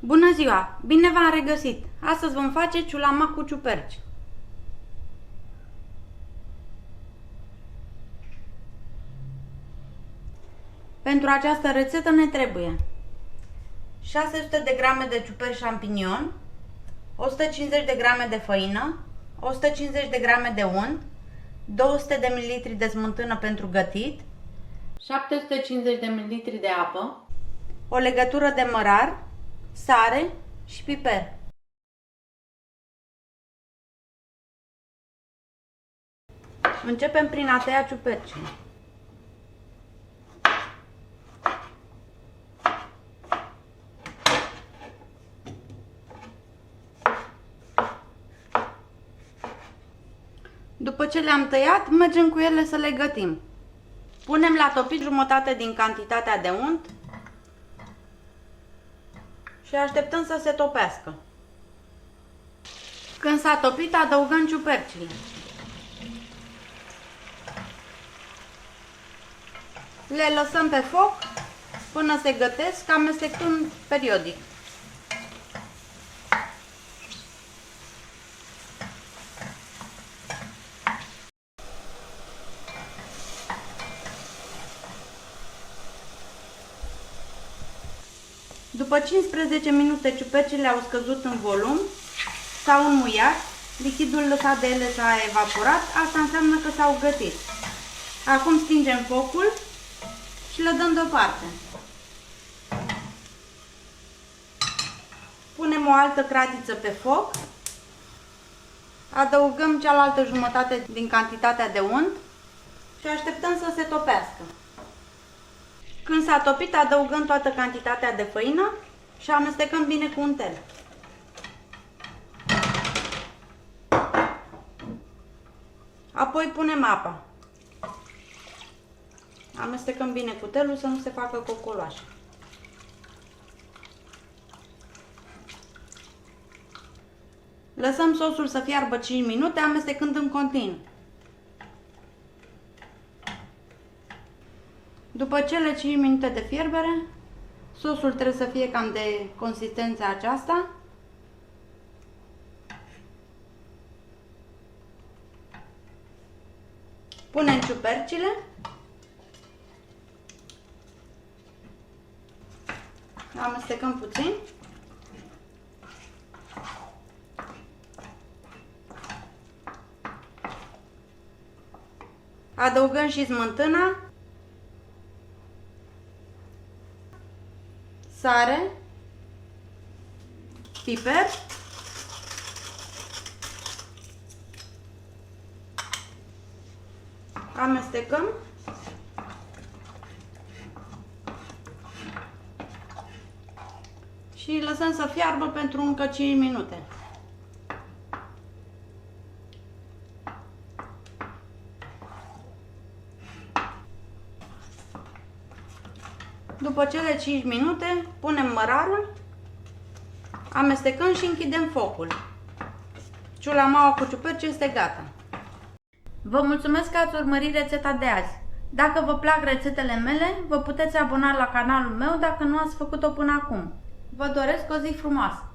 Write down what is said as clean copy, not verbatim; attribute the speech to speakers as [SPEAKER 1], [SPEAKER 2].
[SPEAKER 1] Bună ziua! Bine v-am regăsit! Astăzi vom face ciulama cu ciuperci. Pentru această rețetă ne trebuie 600 de grame de ciuperci champignon, 150 de grame de făină, 150 de grame de unt, 200 de ml de smântână pentru gătit, 750 de ml de apă, o legătură de mărar, sare și piper. Începem prin a tăia ciupercile. După ce le-am tăiat, mergem cu ele să le gătim. Punem la topit jumătate din cantitatea de unt și așteptăm să se topească. Când s-a topit, adăugăm ciupercile. Le lăsăm pe foc până se gătesc, amestecând periodic. După 15 minute ciupercile au scăzut în volum, s-au înmuiat, lichidul lăsat de ele s-a evaporat, asta înseamnă că s-au gătit. Acum stingem focul și le dăm deoparte. Punem o altă cratiță pe foc, adăugăm cealaltă jumătate din cantitatea de unt și așteptăm să se topească. Când s-a topit, adăugăm toată cantitatea de făină și amestecăm bine cu untel. Apoi punem apa. Amestecăm bine cu untelul să nu se facă cocoloașe. Lăsăm sosul să fiarbă 5 minute, amestecând în continuu. După cele 5 minute de fierbere, sosul trebuie să fie cam de consistența aceasta. Punem ciupercile. Amestecăm puțin. Adăugăm și smântâna, sare, piper, amestecăm și lăsăm să fiarbă pentru încă 5 minute. După cele 5 minute, punem mărarul, amestecăm și închidem focul. Ciulamaua cu ciuperci este gata. Vă mulțumesc că ați urmărit rețeta de azi. Dacă vă plac rețetele mele, vă puteți abona la canalul meu dacă nu ați făcut-o până acum. Vă doresc o zi frumoasă!